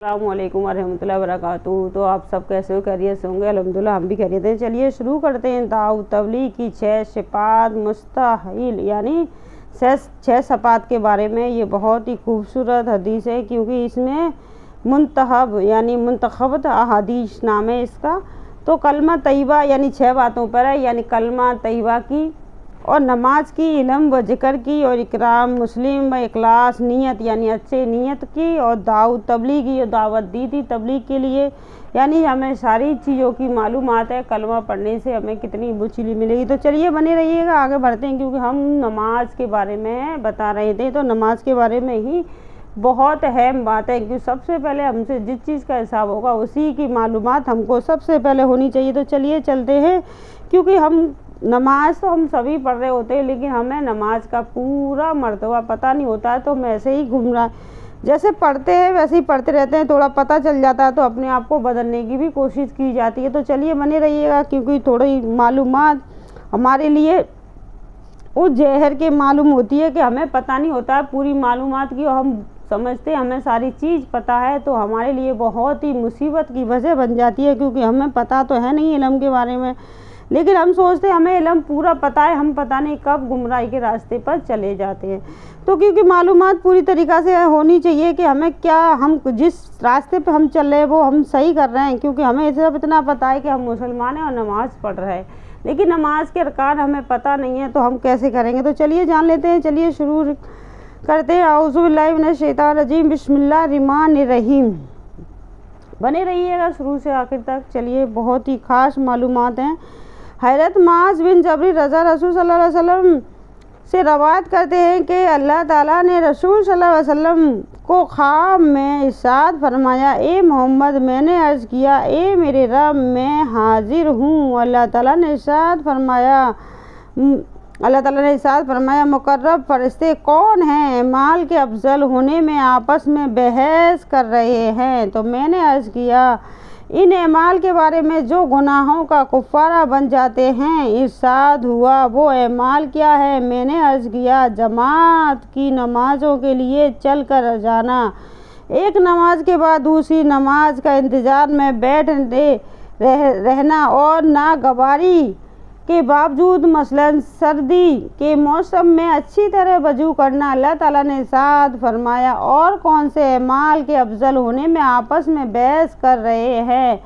अस्सलामुअलैकुम वरहमतुल्लाहि वबरकातुहू। तो आप सब कैसे हो? खैरियत से होंगे? अल्हम्दुलिल्लाह हम भी खैरियत हैं। चलिए शुरू करते हैं। दाऊद तबलीग की 6 सिफ़ात मुस्तहिल यानी 6 सिफ़ात के बारे में। ये बहुत ही खूबसूरत हदीस है क्योंकि इसमें मुंतखब यानी मुंतखबत अहादीस नाम है इसका। तो कलमा तैयबा यानी 6 बातों पर है, यानी कलमा तैयबा की और नमाज की, इल्म व ज़िक्र की और इकराम मुस्लिम व इखलास नियत यानी अच्छे नियत की, और दाऊद तबलीग की दावत दी थी तबलीग के लिए। यानी हमें सारी चीज़ों की मालूमात है। कलमा पढ़ने से हमें कितनी बुचली मिलेगी। तो चलिए बने रहिएगा, आगे बढ़ते हैं क्योंकि हम नमाज के बारे में बता रहे थे। तो नमाज के बारे में ही बहुत अहम बात है क्योंकि सबसे पहले हमसे जिस चीज़ का हिसाब होगा उसी की मालूमात हमको सबसे पहले होनी चाहिए। तो चलिए चलते हैं क्योंकि हम नमाज तो हम सभी पढ़ रहे होते हैं लेकिन हमें नमाज का पूरा मर्तबा पता नहीं होता है। तो हम ऐसे ही जैसे पढ़ते हैं वैसे ही पढ़ते रहते हैं, थोड़ा पता चल जाता है तो अपने आप को बदलने की भी कोशिश की जाती है। तो चलिए बने रहिएगा क्योंकि थोड़ी मालूमात हमारे लिए उस जहर के मालूम होती है कि हमें पता नहीं होता है पूरी मालूमात की, और हम समझते हैं हमें सारी चीज़ पता है। तो हमारे लिए बहुत ही मुसीबत की वजह बन जाती है क्योंकि हमें पता तो है नहीं इल्म के बारे में, लेकिन हम सोचते हैं हमें इल्म पूरा पता है, हम पता नहीं कब गुमराही के रास्ते पर चले जाते हैं। तो क्योंकि मालूमात पूरी तरीक़ा से होनी चाहिए कि हमें क्या, हम जिस रास्ते पे हम चल रहे हैं वो हम सही कर रहे हैं। क्योंकि हमें सिर्फ इतना पता है कि हम मुसलमान हैं और नमाज़ पढ़ रहे हैं, लेकिन नमाज के अरकान हमें पता नहीं है तो हम कैसे करेंगे। तो चलिए जान लेते हैं। चलिए शुरू करते हैं। औज़ु बिल्लाहि मिनश शैतानिर रजीम, बिस्मिल्लाहिर्रहमानिर्रहीम। बने रहिएगा शुरू से आखिर तक। चलिए बहुत ही ख़ास मालूमात हैं। हज़रत मुआज़ बिन जबल रज़ा रसूल सल्लल्लाहु अलैहि वसल्लम से रवायत करते हैं कि अल्लाह ताला ने रसूल सल्लल्लाहु अलैहि वसल्लम को ख्वाब में इरशाद फरमाया, ए मोहम्मद, मैंने अर्ज़ किया, ए मेरे रब, मैं हाजिर हूँ। अल्लाह ताला ने इरशाद फरमाया, मुकर्रब फरिश्ते कौन हैं? माल के अफजल होने में आपस में बहस कर रहे हैं। तो मैंने अर्ज़ किया, इन एमाल के बारे में जो गुनाहों का कुफ़ारा बन जाते हैं। इरशाद हुआ, वो एमाल क्या है? मैंने अर्ज़ किया, जमात की नमाज़ों के लिए चल कर जाना, एक नमाज के बाद दूसरी नमाज का इंतज़ार में रहना और नागवारी के बावजूद मसलन सर्दी के मौसम में अच्छी तरह वज़ू करना। अल्लाह ताला ने इरशाद फरमाया, और कौन से अमाल के अफजल होने में आपस में बहस कर रहे हैं?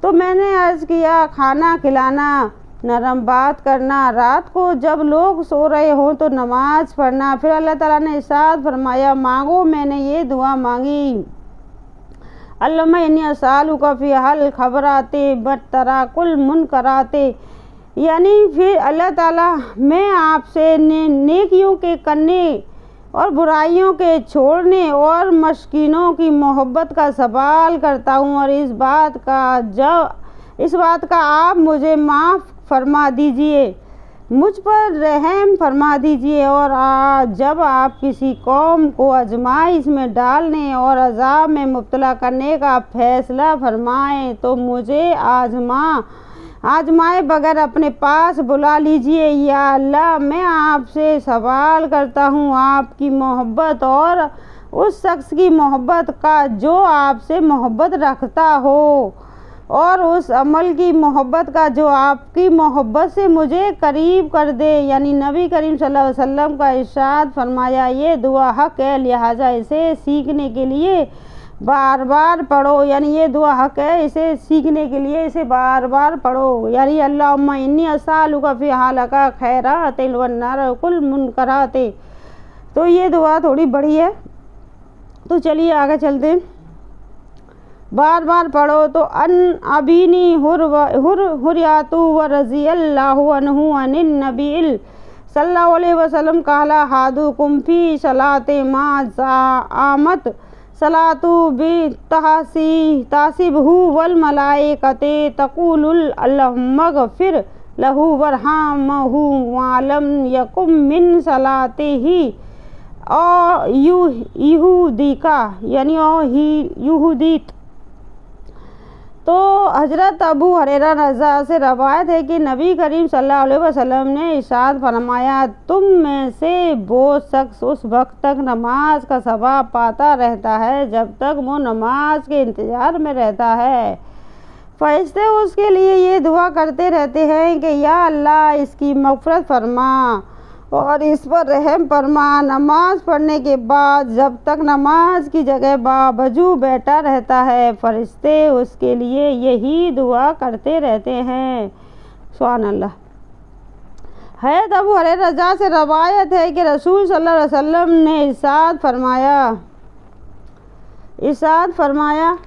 तो मैंने अर्ज़ किया, खाना खिलाना, नरम बात करना, रात को जब लोग सो रहे हों तो नमाज पढ़ना। फिर अल्लाह ताला ने इरशाद फरमाया, मांगो। मैंने ये दुआ मांगी, अल्लाहुम्मा इन्नी अस्अलुका फी हल खबराते बतराकुल मुनकराते, यानी फिर अल्लाह ताला मैं आपसे नेकियों के करने और बुराइयों के छोड़ने और मस्कीनों की मोहब्बत का सवाल करता हूँ, और इस बात का आप मुझे माफ़ फरमा दीजिए, मुझ पर रहम फरमा दीजिए। और जब आप किसी कौम को आजमाइश में डालने और अज़ाब में मुब्तला करने का फ़ैसला फरमाएं तो मुझे आजमाए बगैर अपने पास बुला लीजिए। या अल्लाह, मैं आपसे सवाल करता हूँ आपकी मोहब्बत और उस शख्स की मोहब्बत का जो आपसे मोहब्बत रखता हो, और उस अमल की मोहब्बत का जो आपकी मोहब्बत से मुझे करीब कर दे। यानी नबी करीम सल्लल्लाहु अलैहि वसल्लम का इरशाद फरमाया, ये दुआ हक़ है, लिहाजा इसे सीखने के लिए बार बार पढ़ो। यानी ये दुआ हक़ है, इसे सीखने के लिए इसे बार बार पढ़ो। यानी अल्लाहुम्मा इन्नी अस्अलुका फी हालका खैरातिल वन्नार कुल मुनकराते। तो ये दुआ थोड़ी बड़ी है, तो चलिए आगे चलते हैं। बार बार पढ़ो। तो अन अबीनी हुर्रियातु व रज़ियल्लाहु अन्हु अनिन नबील सल्लल्लाहु अलैहि वसल्लम काला हादुकुम फी सलाते मा आमत सलातु बि तासिबहु वल मलाइकते तक़ूलुल अल्लाहुम्मा ग़फ़िर लहु वरहमहु वलम यकुम मिन सलातिही और यहूदी का यानी यहूदीत। तो हज़रत अबू हुरैरा रज़ा से रवायत है कि नबी करीम सल्लल्लाहु अलैहि वसल्लम ने इरशाद फरमाया, तुम में से वो शख्स उस वक्त तक नमाज का सवाब पाता रहता है जब तक वो नमाज के इंतज़ार में रहता है। फरिश्ते उसके लिए ये दुआ करते रहते हैं कि या अल्लाह इसकी मग़फ़िरत फरमा और इस पर रहम फरमा। नमाज पढ़ने के बाद जब तक नमाज की जगह बावजू बैठा रहता है, फरिश्ते उसके लिए यही दुआ करते रहते हैं। सुभान अल्लाह। हज़रत अबू हुरैरा रज़ा से रवायत है कि रसूल सल्लल्लाहु अलैहि वसल्लम ने इरशाद फरमाया,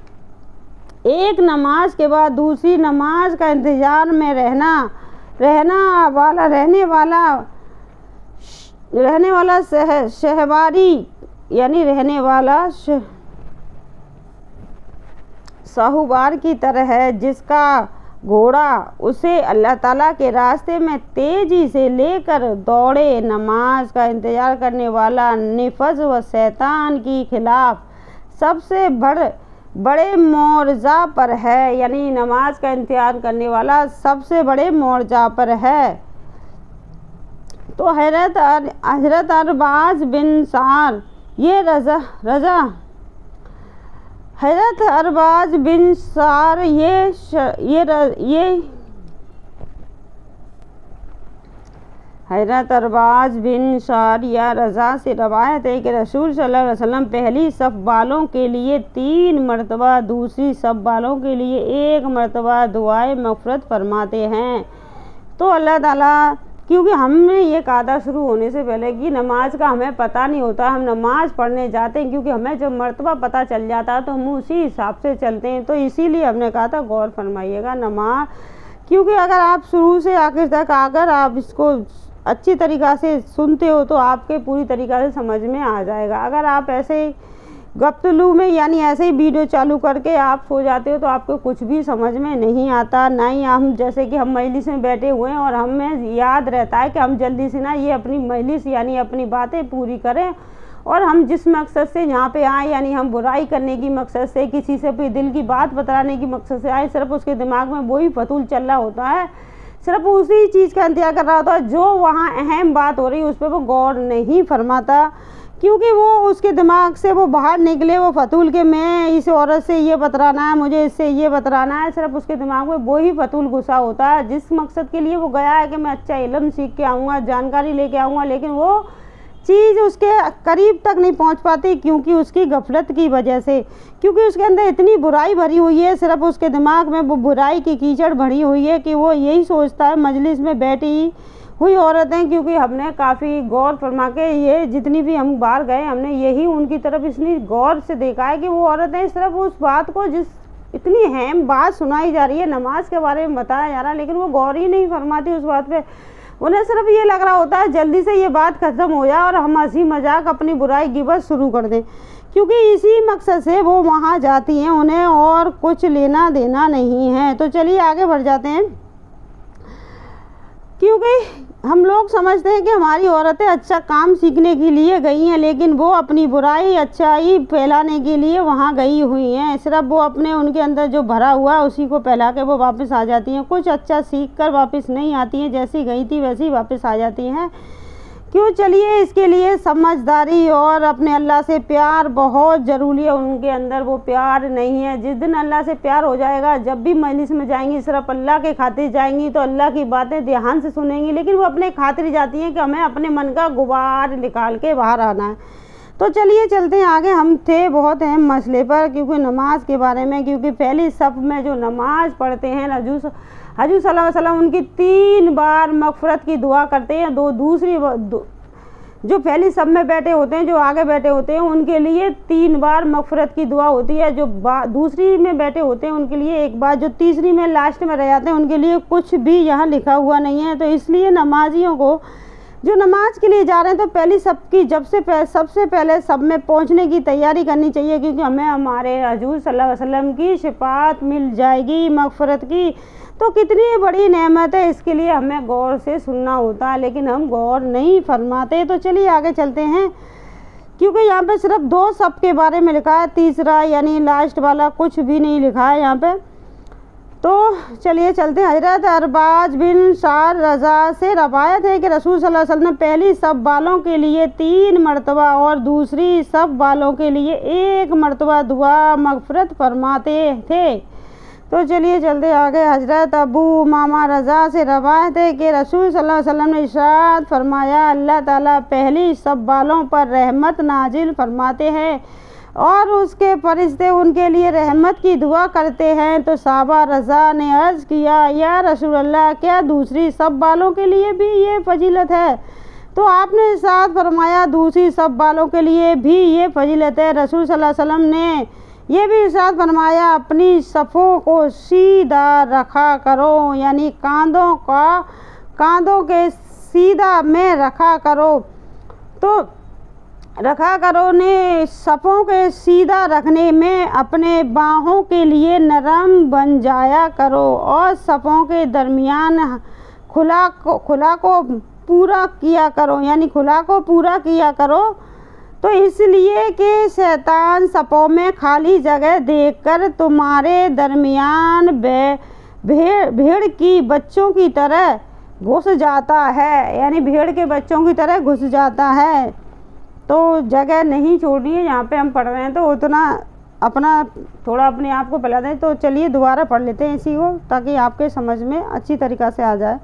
एक नमाज के बाद दूसरी नमाज का इंतज़ार में रहने वाला शहवारी यानी रहने वाला साहूबार की तरह है, जिसका घोड़ा उसे अल्लाह ताला के रास्ते में तेज़ी से लेकर दौड़े। नमाज का इंतज़ार करने वाला निफ़ज़ व शैतान की खिलाफ सबसे बड़े मोर्जा पर है, यानी नमाज का इंतज़ार करने वाला सबसे बड़े मोर्जा पर है। तो हज़रत अरबाज बिन सार ये हज़रत अरबाज बिन सार हज़रत अरबाज बिन सार या रज़ा से रवायत है कि रसूल सल्लल्लाहु अलैहि वसल्लम पहली सफ़ वालों के लिए 3 मरतबा, दूसरी सफ़ वालों के लिए 1 मरतबा दुआए मग़फ़िरत फरमाते हैं। तो अल्लाह ताला, क्योंकि हमने ये कायदा शुरू होने से पहले कि नमाज का हमें पता नहीं होता, हम नमाज पढ़ने जाते हैं, क्योंकि हमें जब मरतबा पता चल जाता है तो हम उसी हिसाब से चलते हैं। तो इसीलिए हमने कहा था गौर फरमाइएगा नमाज, क्योंकि अगर आप शुरू से आखिर तक अगर आप इसको अच्छी तरीक़ा से सुनते हो तो आपके पूरी तरीक़ा से समझ में आ जाएगा। अगर आप ऐसे गप्तलू में यानी ऐसे ही वीडियो चालू करके आप सो जाते हो तो आपको कुछ भी समझ में नहीं आता। ना ही हम जैसे कि हम मजलिस में बैठे हुए हैं और हमें याद रहता है कि हम जल्दी से ना ये अपनी मजलिस यानी अपनी बातें पूरी करें, और हम जिस मकसद से यहाँ पे आए यानी हम बुराई करने की मकसद से, किसी से भी दिल की बात बताने की मकसद से आए, सिर्फ उसके दिमाग में वही फतूल चल रहा होता है, सिर्फ उसी चीज़ का इंतजार कर रहा होता है। जो वहाँ अहम बात हो रही है उस पर वो गौर नहीं फरमाता, क्योंकि वो उसके दिमाग से वो बाहर निकले वो फतूल के मैं इस औरत से ये बतराना है, मुझे इससे ये बतराना है, सिर्फ उसके दिमाग में वही फतूल घुसा होता है जिस मकसद के लिए वो गया है कि मैं अच्छा इल्म सीख के आऊँगा, जानकारी लेके आऊँगा, लेकिन वो चीज़ उसके करीब तक नहीं पहुंच पाती, क्योंकि उसकी गफलत की वजह से, क्योंकि उसके अंदर इतनी बुराई भरी हुई है, सिर्फ उसके दिमाग में वो बुराई की कीचड़ भरी हुई है कि वो यही सोचता है मजलिस में बैठी हुई औरतें, क्योंकि हमने काफ़ी गौर फरमा के ये जितनी भी हम बाहर गए हमने यही उनकी तरफ इसलिए गौर से देखा है कि वो औरतें सिर्फ उस बात को जिस इतनी अहम बात सुनाई जा रही है, नमाज के बारे में बताया जा रहा है, लेकिन वो गौर ही नहीं फरमाती उस बात पे। उन्हें सिर्फ ये लग रहा होता है जल्दी से ये बात ख़त्म हो जाए और हम हंसी मजाक अपनी बुराई गिबत शुरू कर दें, क्योंकि इसी मकसद से वो वहाँ जाती हैं, उन्हें और कुछ लेना देना नहीं है। तो चलिए आगे बढ़ जाते हैं, क्योंकि हम लोग समझते हैं कि हमारी औरतें अच्छा काम सीखने के लिए गई हैं, लेकिन वो अपनी बुराई अच्छाई फैलाने के लिए वहाँ गई हुई हैं। सिर्फ वो अपने उनके अंदर जो भरा हुआ उसी को फैला के वो वापस आ जाती हैं, कुछ अच्छा सीख कर वापस नहीं आती हैं, जैसी गई थी वैसी वापस आ जाती हैं। क्यों? चलिए इसके लिए समझदारी और अपने अल्लाह से प्यार बहुत ज़रूरी है। उनके अंदर वो प्यार नहीं है। जिस दिन अल्लाह से प्यार हो जाएगा, जब भी मजलिस में जाएंगी सिर्फ अल्लाह के खातिर जाएंगी तो अल्लाह की बातें ध्यान से सुनेंगी, लेकिन वो अपने खातिर जाती हैं कि हमें अपने मन का गुबार निकाल के बाहर आना है। तो चलिए चलते हैं आगे। हम थे बहुत अहम मसले पर, क्योंकि नमाज के बारे में, क्योंकि पहली सफ़ में जो नमाज पढ़ते हैं हजूर सल्लल्लाहु अलैहि वसल्लम उनकी 3 बार मग़फ़िरत की दुआ करते हैं। जो पहली सफ़ में बैठे होते हैं, जो आगे बैठे होते हैं, उनके लिए 3 बार मग़फ़िरत की दुआ होती है। जो दूसरी में बैठे होते हैं उनके लिए 1 बार, जो तीसरी में लास्ट में रह जाते हैं उनके लिए कुछ भी यहाँ लिखा हुआ नहीं है। तो इसलिए नमाजियों को जो नमाज के लिए जा रहे हैं तो पहली सफ़ की सबसे पहले सफ़ में पहुँचने की तैयारी करनी चाहिए, क्योंकि हमें हमारे हजूर सल्लल्लाहु अलैहि वसल्लम की शफ़ाअत मिल जाएगी मग़फ़िरत की। तो कितनी बड़ी नेमत है, इसके लिए हमें गौर से सुनना होता है, लेकिन हम गौर नहीं फरमाते। तो चलिए आगे चलते हैं, क्योंकि यहाँ पे सिर्फ 2 सफ़ के बारे में लिखा है, तीसरा यानी लास्ट वाला कुछ भी नहीं लिखा है यहाँ पे। तो चलिए चलते हैं। हजरत अरबाज बिन शार रज़ा से रवायत है कि रसूल सल्लल्लाहु अलैहि वसल्लम पहली सब बालों के लिए 3 मरतबा और दूसरी सब बालों के लिए 1 मरतबा दुआ मगफरत फरमाते थे। तो चलिए चलते आगे। हजरत अबू उमामा रज़ा से रवायत है कि रसूल सल्लल्लाहु अलैहि वसल्लम ने इरशाद फरमाया, अल्लाह ताला पहली सब बालों पर रहमत नाजिल फरमाते हैं और उसके फरिश्ते उनके लिए रहमत की दुआ करते हैं। तो साहबा रज़ा ने अर्ज़ किया, या रसूल अल्लाह, क्या दूसरी सब बालों के लिए भी ये फजीलत है? तो आपने इरशाद फरमाया, दूसरी सब बालों के लिए भी ये फजीलत है। रसूल सल्लल्लाहु अलैहि वसल्लम ने ये भी इरशाद फरमाया, अपनी सफ़ों को सीधा रखा करो, यानी कांधों के सीधा में रखा करो। तो रखा करो ने सफ़ों के सीधा रखने में अपने बाहों के लिए नरम बन जाया करो और सफ़ों के दरमियान खुला को पूरा किया करो, यानी खुला को पूरा किया करो। तो इसलिए कि शैतान सफ़ों में खाली जगह देखकर तुम्हारे दरमियान भेड़ की बच्चों की तरह घुस जाता है, यानी भेड़ के बच्चों की तरह घुस जाता है। तो जगह नहीं छोड़नी है, यहाँ पे हम पढ़ रहे हैं तो उतना अपना थोड़ा अपने आप को फैला दें। तो चलिए दोबारा पढ़ लेते हैं इसी को, ताकि आपके समझ में अच्छी तरीक़ा से आ जाए।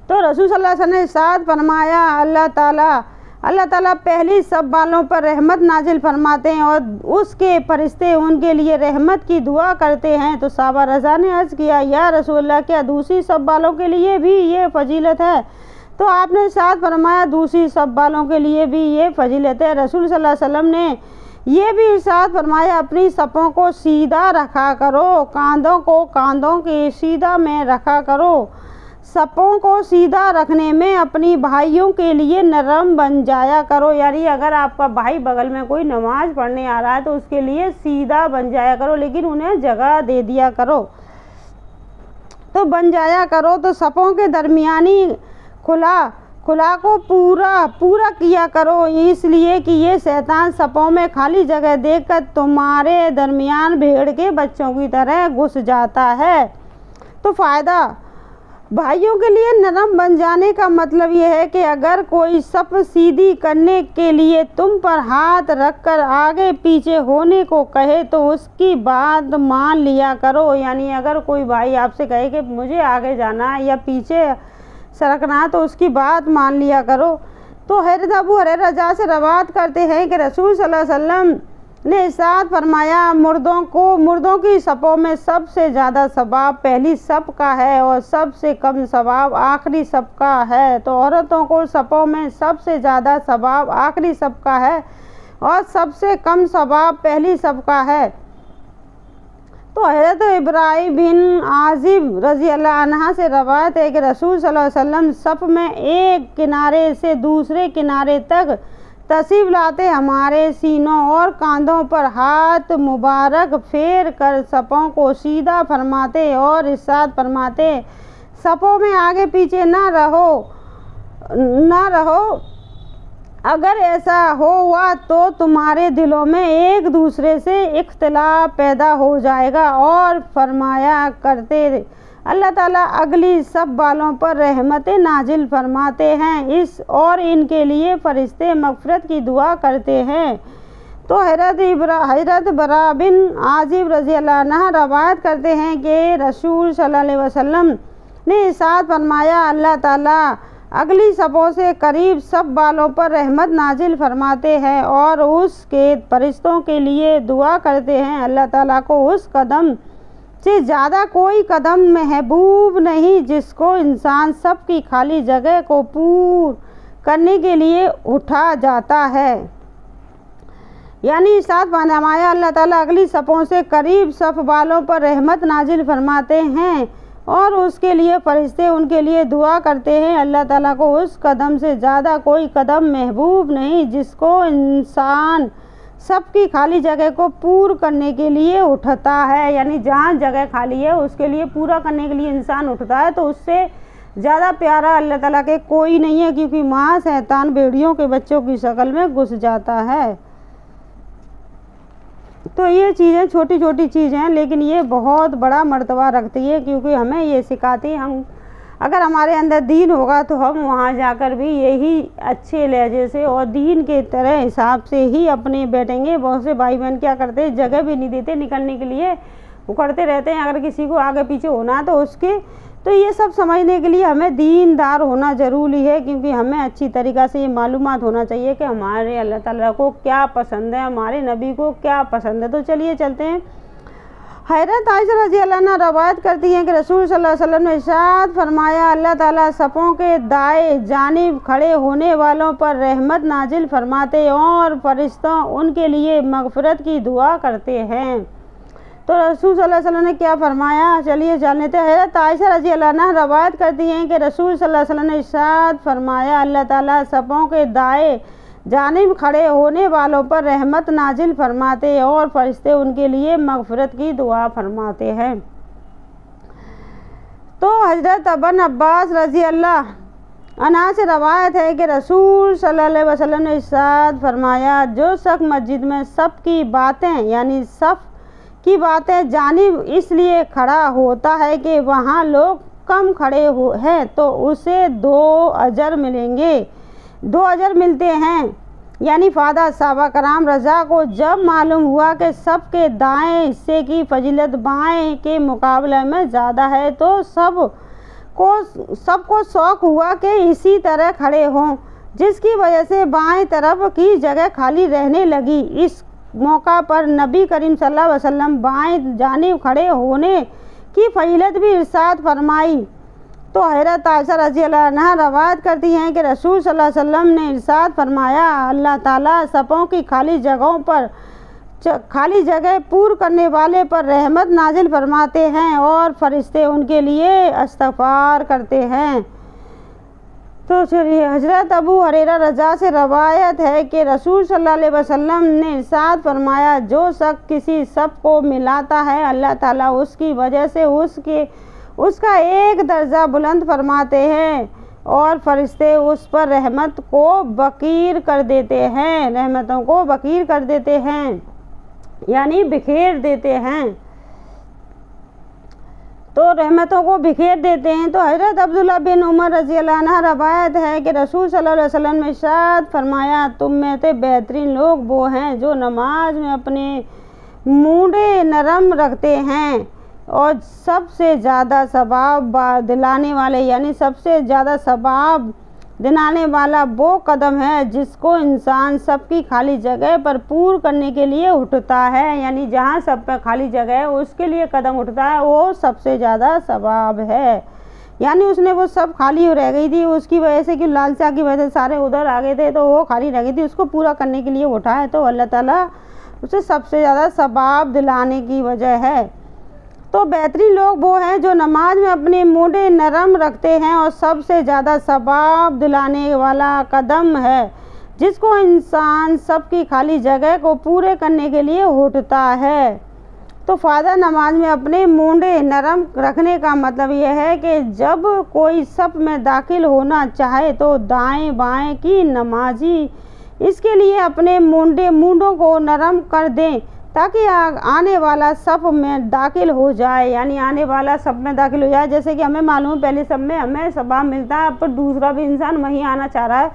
तो रसूल सल्लल्लाहु अलैहि वसल्लम ने इरशाद फरमाया, अल्लाह ताला पहली सब बालों पर रहमत नाजिल फरमाते हैं और उसके फरिश्ते उनके लिए रहमत की दुआ करते हैं। तो साहबा रज़ा ने अर्ज़ किया, या रसूल अल्लाह, क्या दूसरी सब बालों के लिए भी ये फजीलत है? तो आपने इरशाद फरमाया, दूसरी सब बालों के लिए भी ये फजीलत है। रसूल सल्लल्लाहु अलैहि वसल्लम ने ये भी इरशाद फरमाया, अपनी सफ़ों को सीधा रखा करो, कांधों के सीधा में रखा करो। सफ़ों को सीधा रखने में अपनी भाइयों के लिए नरम बन जाया करो, यानी अगर आपका भाई बगल में कोई नमाज़ पढ़ने आ रहा है तो उसके लिए सीधा बन जाया करो, लेकिन उन्हें जगह दे दिया करो। तो बन जाया करो। तो सफ़ों के दरमियानी खुला को पूरा किया करो, इसलिए कि ये शैतान सफ़ों में खाली जगह देखकर तुम्हारे दरमियान भेड़ के बच्चों की तरह घुस जाता है। तो फ़ायदा, भाइयों के लिए नरम बन जाने का मतलब ये है कि अगर कोई सफ़ सीधी करने के लिए तुम पर हाथ रखकर आगे पीछे होने को कहे तो उसकी बात मान लिया करो, यानी अगर कोई भाई आपसे कहे कि मुझे आगे जाना है या पीछे सरकना है तो उसकी बात मान लिया करो। तो हज़रत अबू हुरैरा रज़ा से रवायत करते हैं कि रसूल सल्लल्लाहु अलैहि वसल्लम ने इरशाद फरमाया, मुर्दों की सफ़ों में सबसे ज़्यादा सवाब पहली सफ़ का है और सबसे कम सवाब आखिरी सफ़ का है। तो औरतों को सफ़ों में सबसे ज़्यादा सवाब आखिरी सफ़ का है और सबसे कम सवाब पहली सफ़ का है। तो हज़रत इब्राहिम बिन आज़िब रज़ी अल्लाह अन्हा से रवायत है कि रसूल सल्लल्लाहु अलैहि वसल्लम सफ़ में एक किनारे से दूसरे किनारे तक तशरीफ़ लाते हमारे सीनों और कांधों पर हाथ मुबारक फेर कर सफ़ों को सीधा फरमाते और इरशाद फरमाते, सफ़ों में आगे पीछे ना रहो। अगर ऐसा हुआ तो तुम्हारे दिलों में एक दूसरे से इख्तिलाफ पैदा हो जाएगा। और फरमाया करते, अल्लाह ताला अगली सब बालों पर रहमतें नाजिल फरमाते हैं और इनके लिए फरिश्ते मगफरत की दुआ करते हैं। तो हज़रत बरा बिन आज़िब रज़ी अल्लाह अन्हा रवायत करते हैं कि रसूल सल्लल्लाहु अलैहि वसल्लम ने इरशाद फरमाया, अल्लाह ताला अगली सफ़ों से करीब सब बालों पर रहमत नाजिल फरमाते हैं और उसके फरिश्तों के लिए दुआ करते हैं। अल्लाह ताला को उस कदम से ज़्यादा कोई कदम महबूब नहीं जिसको इंसान सबकी खाली जगह को पूर करने के लिए उठा जाता है। यानी इरशाद फरमाया, अल्लाह ताला अगली सफ़ों से करीब सफ़ बालों पर रहमत नाजिल फरमाते हैं और उसके लिए फरिश्ते उनके लिए दुआ करते हैं। अल्लाह ताला को उस कदम से ज़्यादा कोई कदम महबूब नहीं जिसको इंसान सबकी खाली जगह को पूरा करने के लिए उठता है, यानी जहाँ जगह खाली है उसके लिए पूरा करने के लिए इंसान उठता है। तो उससे ज़्यादा प्यारा अल्लाह ताला के कोई नहीं है, क्योंकि माँ शैतान भेड़ियों के बच्चों की शक्ल में घुस जाता है। तो ये चीज़ें छोटी छोटी चीज़ें हैं, लेकिन ये बहुत बड़ा मर्तबा रखती है, क्योंकि हमें ये सिखाती है हम अगर हमारे अंदर दीन होगा तो हम वहाँ जाकर भी यही अच्छे लहजे से और दीन के तरह हिसाब से ही अपने बैठेंगे। बहुत से भाई बहन क्या करते हैं, जगह भी नहीं देते निकलने के लिए, वो करते रहते हैं अगर किसी को आगे पीछे होना तो उसके। तो ये सब समझने के लिए हमें दीनदार होना ज़रूरी है, क्योंकि हमें अच्छी तरीक़ा से ये मालूमात होना चाहिए कि हमारे अल्लाह ताला को क्या पसंद है, हमारे नबी को क्या पसंद है। तो चलिए चलते हैं। हज़रत आयशा रज़ी अल्लाह अन्हा रवायत करती हैं कि रसूल सल्लल्लाहु अलैहि वसल्लम ने इरशाद फरमाया, अल्लाह ताला सपों के दाएं जानिब खड़े होने वालों पर रहमत नाजिल फरमाते और फरिश्तों उनके लिए मगफिरत की दुआ करते हैं। तो रसूल सल्लल्लाहु अलैहि वसल्लम ने क्या फरमाया, चलिए जान लेते हैं। हज़रत आयशा रज़ी अल्लाह अन्हा रवायत करती हैं कि रसूल सल्लल्लाहु अलैहि वसल्लम ने इरशाद फरमाया, अल्लाह ताला सपों के दाएं जानिब खड़े होने वालों पर रहमत नाजिल फरमाते और फरिश्ते उनके लिए मगफिरत की दुआ फरमाते हैं। तो हज़रत अबन अब्बास रज़ी अल्लाह अन्हा से रवायत है कि रसूल सल्लल्लाहु अलैहि वसल्लम ने इरशाद फरमाया, जो शख्स मस्जिद में सब की बातें यानी सफ़ की बातें जानिब इसलिए खड़ा होता है कि वहाँ लोग कम खड़े हैं तो उसे 2 अजर मिलेंगे, 2 अजर मिलते हैं। यानी फ़ादा साहबा कराम रज़ा को जब मालूम हुआ कि सबके दाएं हिस्से की फजीलत बाएं के मुकाबले में ज़्यादा है तो सबको शौक़ हुआ कि इसी तरह खड़े हों, जिसकी वजह से बाएं तरफ की जगह खाली रहने लगी। इस मौका पर नबी करीम सल्लल्लाहु अलैहि वसल्लम बाएं जानिब खड़े होने की फजीलत भी इरशाद फरमाई। तो हज़रत आयशा रज़ी अल्लाह अन्हा रवायत करती हैं कि रसूल सल्लल्लाहु अलैहि वसल्लम ने इरशाद फरमाया, अल्लाह ताला सपों की खाली जगहों पर खाली जगह पूर्ण करने वाले पर रहमत नाजिल फरमाते हैं और फरिश्ते उनके लिए इस्तग़फ़ार करते हैं। तो चलिए, हज़रत अबू हुरैरा रज़ा से रवायत है कि रसूल सल्लल्लाहु अलैहि वसल्लम ने इरशाद फरमाया, जो शख्स किसी सब को मिलाता है अल्लाह ताला उसकी वजह से उसका एक दर्जा बुलंद फरमाते हैं और फरिश्ते उस पर रहमत को बकीर कर देते हैं, रहमतों को बकीर कर देते हैं यानी बिखेर देते हैं। तो रहमतों को बिखेर देते हैं। तो हज़रत अब्दुल्लाह बिन उमर रज़ी अल्लाह अन्हा रवायत है कि रसूल सल्लल्लाहु अलैहि वसल्लम ने इरशाद फरमाया, तुम में से बेहतरीन लोग वो हैं जो नमाज में अपने मूंढे नरम रखते हैं और सबसे ज़्यादा सवाब दिलाने वाले यानी सबसे ज़्यादा सवाब दिलाने वाला वो कदम है जिसको इंसान सबकी खाली जगह पर पूर्ण करने के लिए उठता है, यानी जहाँ सब पर खाली जगह है उसके लिए कदम उठता है वो सबसे ज़्यादा सवाब है। यानी उसने वो सब खाली रह गई थी उसकी वजह से कि लालसा की वजह से सारे उधर आ गए थे तो वो खाली रह गई थी, उसको पूरा करने के लिए उठा है तो अल्लाह ताला उसे सबसे ज़्यादा सवाब दिलाने की वजह है। तो बेहतरीन लोग वो हैं जो नमाज में अपने मूंढे नरम रखते हैं और सबसे ज़्यादा सवाब दिलाने वाला कदम है जिसको इंसान सबकी खाली जगह को पूरे करने के लिए उठता है। तो फ़ायदा नमाज में अपने मूंढे नरम रखने का मतलब यह है कि जब कोई सफ़ में दाखिल होना चाहे तो दाएं बाएं की नमाजी इसके लिए अपने मूंढों को नरम कर दें ताकि आने वाला सफ़ में दाखिल हो जाए, यानी आने वाला सफ़ में दाखिल हो जाए। जैसे कि हमें मालूम है पहले सफ़ में हमें सवाब मिलता है पर दूसरा भी इंसान वहीं आना चाह रहा है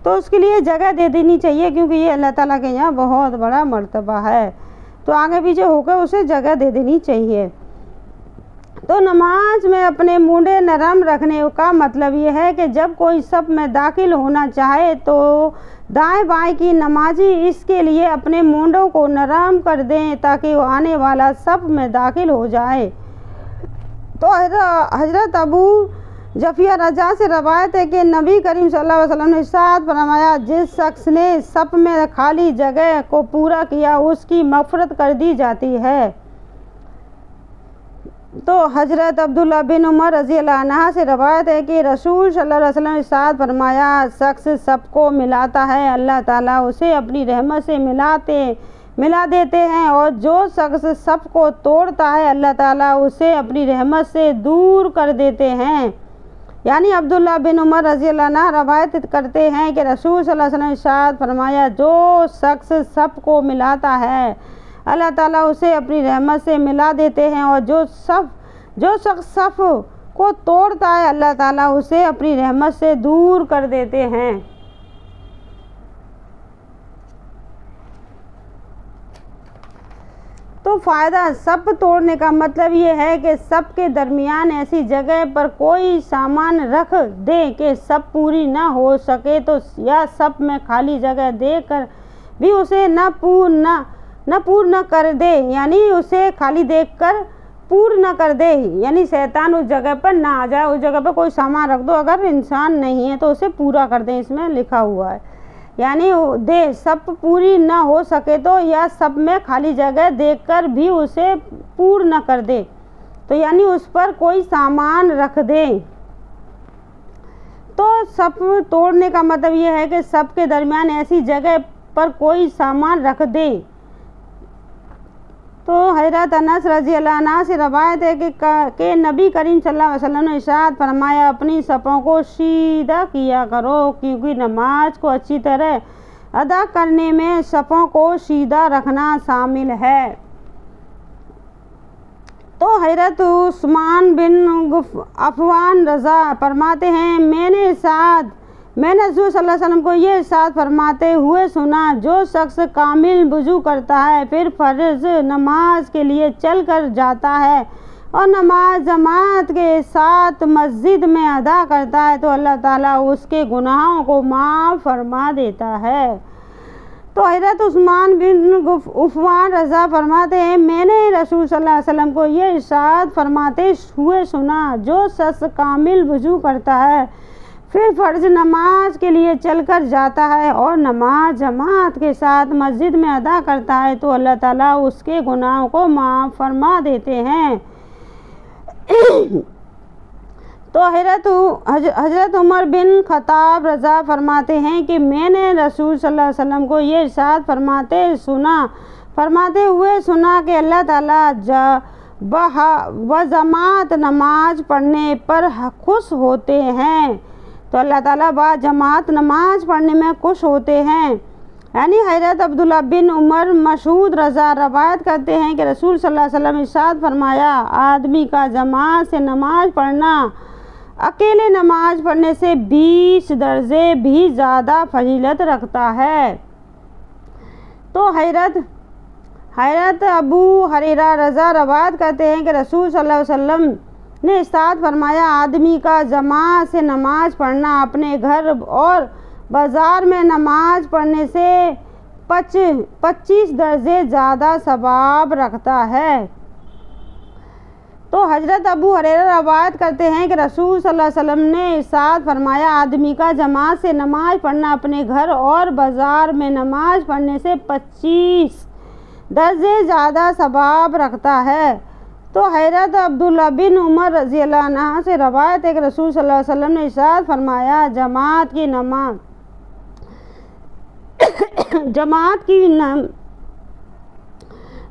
तो उसके लिए जगह दे देनी चाहिए क्योंकि ये अल्लाह ताला के यहाँ बहुत बड़ा मर्तबा है, तो आगे पीछे होकर उसे जगह दे देनी चाहिए। तो नमाज में अपने मूंढे नरम रखने का मतलब ये है कि जब कोई सफ़ में दाखिल होना चाहे तो दाएं बाएं की नमाजी इसके लिए अपने मूंढों को नरम कर दें ताकि वो आने वाला सफ़ में दाखिल हो जाए। तो हज़रत अबू जफ़िया रजा से रवायत है कि नबी करीम सल्लल्लाहु अलैहि वसल्लम ने इरशाद फरमाया, जिस शख्स ने सफ़ में खाली जगह को पूरा किया उसकी मग़फ़िरत कर दी जाती है। तो हज़रत अब्दुल्लाह बिन उमर रज़ी अल्लाह अन्हा से रवायत है कि रसूल सल्लल्लाहु अलैहि वसल्लम ने इरशाद फरमाया, शख्स सबको मिलाता है अल्लाह ताला उसे अपनी रहमत से मिला देते हैं और जो शख्स सबको तोड़ता है अल्लाह ताला उसे अपनी रहमत से दूर कर देते हैं। यानी अब्दुल्लाह बिन उमर रज़ी अल्लाह अन्हा रवायत करते हैं कि रसूल सल्लल्लाहु अलैहि वसल्लम ने इरशाद फरमाया, जो शख्स सबको मिलाता है अल्लाह ताला उसे अपनी रहमत से मिला देते हैं, और जो शख्स सफ़ को तोड़ता है अल्लाह ताला उसे अपनी रहमत से दूर कर देते हैं। तो फ़ायदा सफ़ तोड़ने का मतलब ये है कि सफ़ के दरमियान ऐसी जगह पर कोई सामान रख दे कि सफ़ पूरी ना हो सके, तो या सफ़ में खाली जगह देकर भी उसे न पूर्ण कर दे, यानी उसे खाली देखकर पूर्ण न कर दे, यानी शैतान उस जगह पर ना आ जाए। उस जगह पर कोई सामान रख दो, अगर इंसान नहीं है तो उसे पूरा कर दें, इसमें लिखा हुआ है। यानी दे सफ़ पूरी ना हो सके तो या सफ़ में खाली जगह देखकर भी उसे पूर्ण कर दे, तो यानी उस पर कोई सामान रख दे। तो सफ़ तोड़ने का मतलब ये है कि सफ़ के दरमियान ऐसी जगह पर कोई सामान रख दे। तो हज़रत अनस रज़ी अल्लाह अन्हु से रवायत है कि नबी करीम सल्लल्लाहु अलैहि वसल्लम ने इरशाद फरमाया, अपनी सफ़ों को सीधा किया करो, क्योंकि नमाज को अच्छी तरह अदा करने में सफ़ों को सीधा रखना शामिल है। तो हज़रत उस्मान बिन अफ़वान रज़ा फरमाते हैं, मैंने रसूल सल्लल्लाहु अलैहि वसल्लम को ये इरशाद फरमाते हुए सुना, जो शख्स कामिल वुज़ू करता है फिर फ़र्ज़ नमाज के लिए चल कर जाता है और नमाज जमात के साथ मस्जिद में अदा करता है, तो अल्लाह ताला उसके गुनाहों को माफ़ फरमा देता है। तो हज़रत उस्मान बिन अफ़वान रज़ा फरमाते हैं, मैंने रसूल सल्लल्लाहु अलैहि वसल्लम को ये इरशाद फरमाते हुए सुना, जो शख्स कामिल वुज़ू करता है फिर फ़र्ज़ नमाज के लिए चलकर जाता है और नमाज जमात के साथ मस्जिद में अदा करता है, तो अल्लाह ताला उसके गुनाहों को माफ़ फरमा देते हैं। तो हज़रत उमर बिन ख़त्ताब रज़ा फरमाते हैं कि मैंने रसूल सल्लल्लाहु अलैहि वसल्लम को ये इरशाद फरमाते हुए सुना कि अल्लाह ताला जमात नमाज पढ़ने पर खुश होते हैं, तो अल्लाह ताला जमात नमाज पढ़ने में खुश होते हैं। यानी हज़रत अब्दुल्ला बिन उमर मसूद रज़ा रवायत करते हैं कि रसूल सल्लल्लाहु अलैहि वसल्लम इरशाद फरमाया, आदमी का जमात से नमाज पढ़ना अकेले नमाज पढ़ने से 20 दर्जे भी ज़्यादा फजीलत रखता है। तो हज़रत अबू हुरैरा रज़ा रवायत करते हैं कि रसूल सल्लल्लाहु अलैहि वसल्लम ने इरशाद फरमाया, आदमी का जमात से नमाज पढ़ना अपने घर और बाज़ार में नमाज पढ़ने से 25 दर्जे ज़्यादा सवाब रखता है। तो हज़रत अबू हुरैरा रवायत करते हैं कि रसूल सल्लल्लाहु अलैहि वसल्लम ने इरशाद फरमाया, आदमी का जमात से नमाज पढ़ना अपने घर और बाज़ार में नमाज पढ़ने से 25 दर्जे ज़्यादा सवाब रखता है। तो हज़रत अब्दुल्ला बिन उमर रज़ी अल्लाह अन्हु से रवायत है कि रसूल सल्लल्लाहु अलैहि वसल्लम ने इरशाद फरमाया,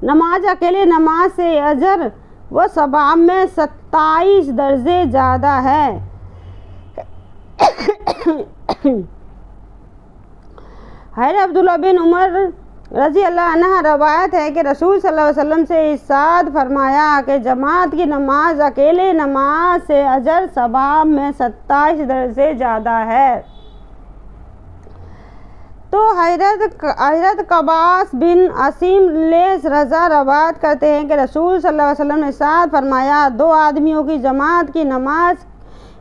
नमाज अकेले नमाज से अजर व सवाब में 27 दर्जे ज़्यादा है। हज़रत अब्दुल्ला बिन उमर रज़ी अल्लाह अन्हु रवायत है कि रसूल सल्लल्लाहु अलैहि वसल्लम से इरशाद फरमाया कि जमात की नमाज अकेले नमाज से अजर सवाब में 27 दर्जे ज़्यादा है। तो हज़रत कबास बिन असीम लेस रज़ा रवायत करते हैं कि रसूल सल्लल्लाहु अलैहि वसल्लम ने इरशाद फरमाया, 2 आदमियों की जमात की नमाज,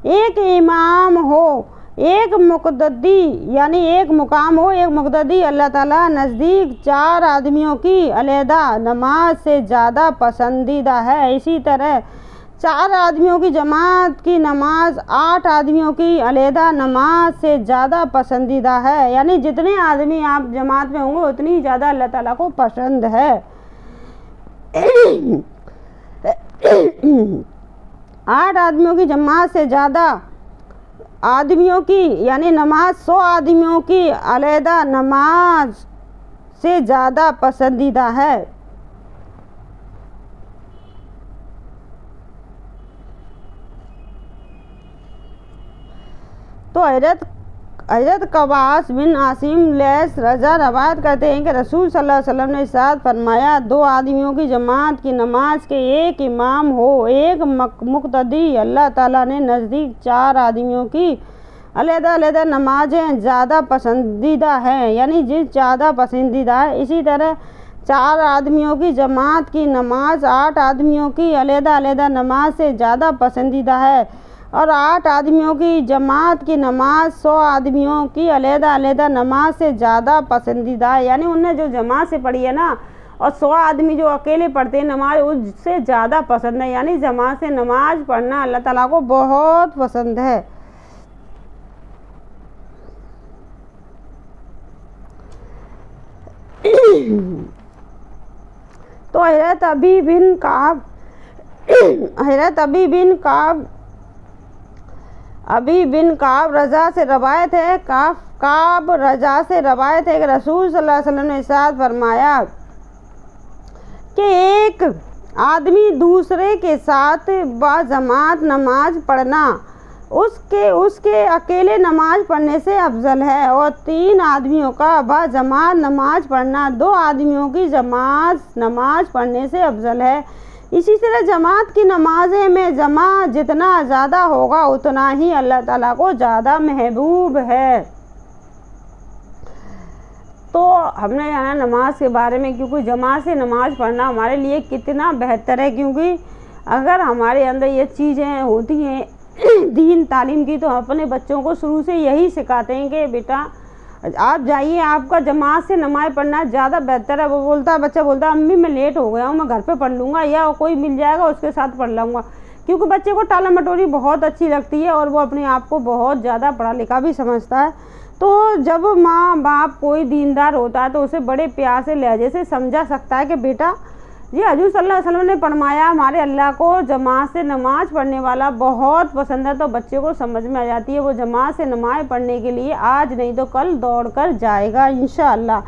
एक इमाम हो एक मुक़द्दी, यानी एक मुकाम हो एक मुक़द्दी, अल्लाह ताला नज़दीक 4 आदमियों की अलहदा नमाज से ज़्यादा पसंदीदा है। इसी तरह 4 आदमियों की जमात की नमाज 8 आदमियों की अलहदा नमाज से ज़्यादा पसंदीदा है। यानी जितने आदमी आप जमात में होंगे उतनी ज़्यादा अल्लाह ताला को पसंद है। 8 आदमियों की जमात से ज़्यादा आदमियों की यानी नमाज 100 आदमियों की अलहदा नमाज से ज़्यादा पसंदीदा है। तो हज़रत कबास बिन आसिम लैस रज़ा रवायत करते हैं कि रसूल सल्लल्लाहु अलैहि वसल्लम ने इरशाद फरमाया, 2 आदमियों की जमात की नमाज के एक इमाम हो, एक मुक्तदी, अल्लाह ताला ने नज़दीक 4 आदमियों की अलग-अलग नमाजें ज़्यादा पसंदीदा हैं, यानी जिस ज़्यादा पसंदीदा है। इसी तरह 4 आदमियों की जमात की नमाज 8 आदमियों की अलग-अलग नमाज से ज़्यादा पसंदीदा है, और 8 आदमियों की जमात की नमाज 100 आदमियों की अलग-अलग नमाज से ज़्यादा पसंदीदा है। यानी उनने जो जमात से पढ़ी है ना, और 100 आदमी जो अकेले पढ़ते हैं नमाज, उससे ज़्यादा पसंद है। यानी जमात से नमाज पढ़ना अल्लाह ताला को बहुत पसंद है। तो हज़रत अबी बिन काब रज़ा से रवायत है कि रसूल सल्लल्लाहु अलैहि वसल्लम ने इरशाद फरमाया कि एक आदमी दूसरे के साथ बाजमात नमाज पढ़ना उसके अकेले नमाज पढ़ने से अफजल है, और 3 आदमियों का बाजमात नमाज पढ़ना 2 आदमियों की जमात नमाज पढ़ने से अफजल है। इसी तरह जमात की नमाज़ें में जमा जितना ज़्यादा होगा उतना ही अल्लाह ताला को ज़्यादा महबूब है। तो हमने जाना नमाज के बारे में, क्योंकि जमात से नमाज पढ़ना हमारे लिए कितना बेहतर है। क्योंकि अगर हमारे अंदर ये चीज़ें होती हैं दीन तालीम की, तो अपने बच्चों को शुरू से यही सिखाते हैं कि बेटा आप जाइए, आपका जमात से नमाज़ पढ़ना ज़्यादा बेहतर है। बच्चा बोलता है अम्मी मैं लेट हो गया हूँ, मैं घर पे पढ़ लूँगा, या कोई मिल जाएगा उसके साथ पढ़ लूँगा। क्योंकि बच्चे को टाला मटोरी बहुत अच्छी लगती है, और वो अपने आप को बहुत ज़्यादा पढ़ा लिखा भी समझता है। तो जब माँ बाप कोई दीनदार होता है तो उसे बड़े प्यार से लहजे से समझा सकता है कि बेटा जी हजूर सल्लल्लाहु अलैहि वसल्लम ने फरमाया हमारे अल्लाह को जमात से नमाज पढ़ने वाला बहुत पसंद है। तो बच्चे को समझ में आ जाती है, वो जमात से नमाज पढ़ने के लिए आज नहीं तो कल दौड़ कर जाएगा इंशाअल्लाह।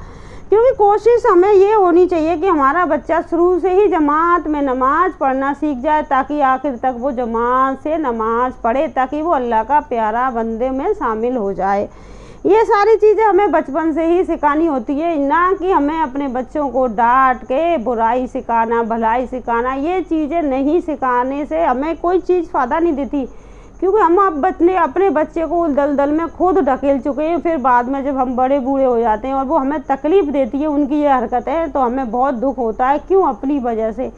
क्योंकि कोशिश हमें ये होनी चाहिए कि हमारा बच्चा शुरू से ही जमात में नमाज पढ़ना सीख जाए, ताकि आखिर तक वो जमात से नमाज पढ़े, ताकि वो अल्लाह का प्यारा बंदे में शामिल हो जाए। ये सारी चीज़ें हमें बचपन से ही सिखानी होती है, ना कि हमें अपने बच्चों को डांट के बुराई सिखाना भलाई सिखाना। ये चीज़ें नहीं सिखाने से हमें कोई चीज़ फ़ायदा नहीं देती, क्योंकि हम अपने बच्चे को उस दलदल में खुद ढकेल चुके हैं। फिर बाद में जब हम बड़े बूढ़े हो जाते हैं और वो हमें तकलीफ़ देती है उनकी ये हरकतें, तो हमें बहुत दुख होता है। क्यों? अपनी वजह से।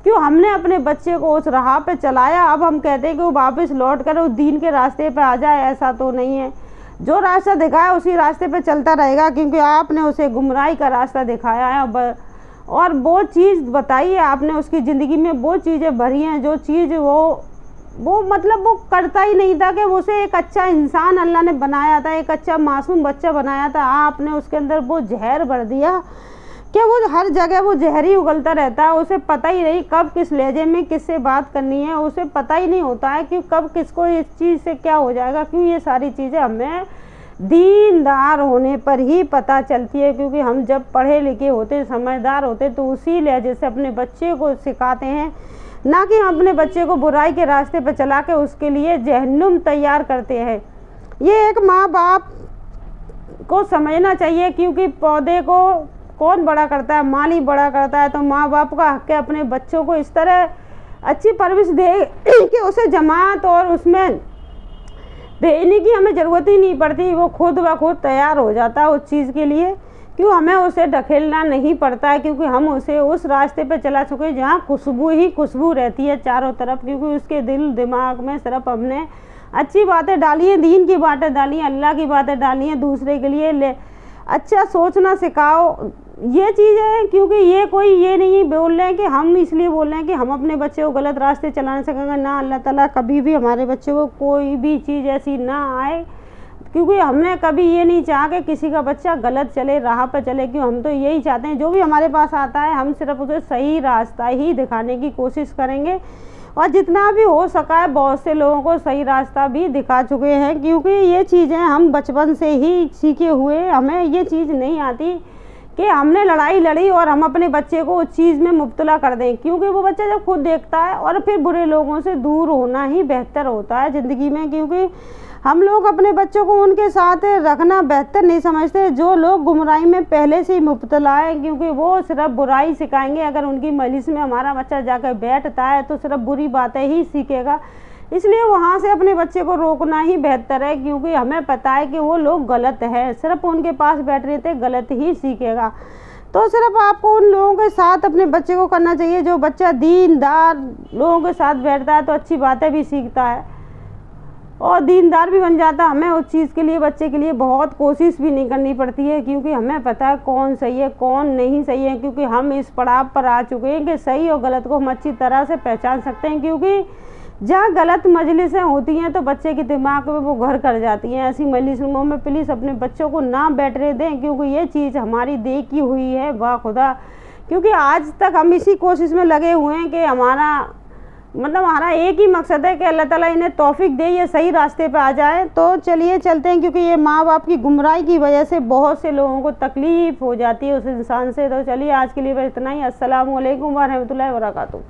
क्यों? हमने अपने बच्चे को उस राह पे चलाया, अब हम कहते हैं कि वो वापस लौट कर उस दीन के रास्ते पे आ जाए, ऐसा तो नहीं है। जो रास्ता दिखाया उसी रास्ते पे चलता रहेगा, क्योंकि आपने उसे गुमराही का रास्ता दिखाया है और वो चीज़ बताई है आपने, उसकी ज़िंदगी में वो चीज़ें भरी हैं जो चीज़ वो मतलब वो करता ही नहीं था कि उसे एक अच्छा इंसान अल्लाह ने बनाया था, एक अच्छा मासूम बच्चा बनाया था। आपने उसके अंदर वो जहर भर दिया कि वो हर जगह वो जहर ही उगलता रहता है। उसे पता ही नहीं कब किस लहजे में किससे बात करनी है, उसे पता ही नहीं होता है कि कब किसको इस चीज़ से क्या हो जाएगा। क्यों? ये सारी चीज़ें हमें दीनदार होने पर ही पता चलती है, क्योंकि हम जब पढ़े लिखे होते समझदार होते तो उसी लहजे से अपने बच्चे को सिखाते हैं, ना कि हम अपने बच्चे को बुराई के रास्ते पर चला के उसके लिए जहन्नुम तैयार करते हैं। ये एक माँ बाप को समझना चाहिए, क्योंकि पौधे को कौन बड़ा करता है? माली बड़ा करता है। तो माँ बाप का हक है अपने बच्चों को इस तरह अच्छी परवरिश दे कि उसे जमात और उसमें भेजने की हमें ज़रूरत ही नहीं पड़ती, वो खुद ब खुद तैयार हो जाता है उस चीज़ के लिए। क्यों? हमें उसे ढकेलना नहीं पड़ता है, क्योंकि हम उसे उस रास्ते पे चला चुके हैं जहाँ खुशबू ही खुशबू रहती है चारों तरफ। क्योंकि उसके दिल दिमाग में सिर्फ हमने अच्छी बातें डाली हैं, दीन की बातें डाली हैं, अल्लाह की बातें डाली हैं, दूसरे के लिए अच्छा सोचना सिखाओ, ये चीज़ है। क्योंकि ये नहीं बोल रहे हैं कि हम इसलिए बोल रहे हैं कि हम अपने बच्चे को गलत रास्ते चलाने सकेंगे ना। अल्लाह ताला कभी भी हमारे बच्चे को कोई भी चीज़ ऐसी ना आए, क्योंकि हमने कभी ये नहीं चाहा कि किसी का बच्चा गलत चले, राह पर चले। क्यों? हम तो यही चाहते हैं जो भी हमारे पास आता है हम सिर्फ उसे सही रास्ता ही दिखाने की कोशिश करेंगे, और जितना भी हो सका है बहुत से लोगों को सही रास्ता भी दिखा चुके हैं। क्योंकि ये चीज़ें हम बचपन से ही सीखे हुए, हमें ये चीज़ नहीं आती कि हमने लड़ाई लड़ी और हम अपने बच्चे को उस चीज़ में मुब्तला कर दें, क्योंकि वो बच्चा जब खुद देखता है और फिर बुरे लोगों से दूर होना ही बेहतर होता है ज़िंदगी में। क्योंकि हम लोग अपने बच्चों को उनके साथ रखना बेहतर नहीं समझते जो लोग गुमराही में पहले से ही मुब्तला है, क्योंकि वो सिर्फ बुराई सिखाएंगे। अगर उनकी मजलिस में हमारा बच्चा जाकर बैठता है तो सिर्फ बुरी बातें ही सीखेगा, इसलिए वहाँ से अपने बच्चे को रोकना ही बेहतर है, क्योंकि हमें पता है कि वो लोग गलत हैं, सिर्फ उनके पास बैठ रहे थे गलत ही सीखेगा। तो सिर्फ आपको उन लोगों के साथ अपने बच्चे को करना चाहिए जो बच्चा दीनदार लोगों के साथ बैठता है तो अच्छी बातें भी सीखता है और दीनदार भी बन जाता है। हमें उस चीज़ के लिए बच्चे के लिए बहुत कोशिश भी नहीं करनी पड़ती है, क्योंकि हमें पता है कौन सही है कौन नहीं सही है, क्योंकि हम इस पड़ाव पर आ चुके हैं कि सही और गलत को हम अच्छी तरह से पहचान सकते हैं। क्योंकि जहाँ गलत मजलिसें होती हैं तो बच्चे के दिमाग में वो घर कर जाती हैं। ऐसी मजलिसों में प्लीज़ अपने बच्चों को ना बैठने दें, क्योंकि ये चीज़ हमारी देखी हुई है बाखुदा। क्योंकि आज तक हम इसी कोशिश में लगे हुए हैं कि हमारा एक ही मकसद है कि अल्लाह ताला इन्हें तौफीक दे, ये सही रास्ते पे आ जाए। तो चलिए चलते हैं, क्योंकि ये माँ बाप की गुमराही की वजह से बहुत से लोगों को तकलीफ़ हो जाती है उस इंसान से। तो चलिए आज के लिए बस इतना ही। अस्सलामु अलैकुम व रहमतुल्लाहि व बरकातुहू।